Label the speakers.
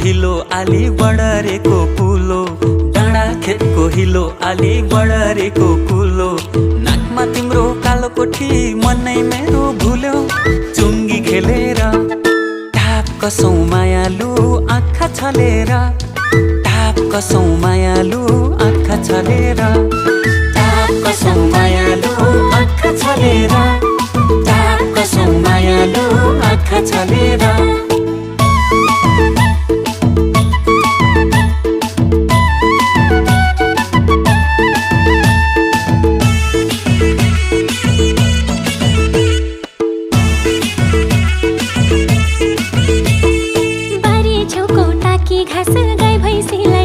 Speaker 1: हिलो आली बढरेको कुलो, डाँडा खेतको हिलो आली बढरेको कुलो। नाकमा तिम्रो कालो कोठी मनै मेरो भुल्यो, चुङ्गी खेलेर टाप कसौ मायालु आँखा छलेर, टाप कसौ मायालु आँखा छलेर, टाप कसौ मायालु आँखा छलेर, टाप कसौ मायालु आँखा छलेर।
Speaker 2: घाँस गाई भैँसीलाई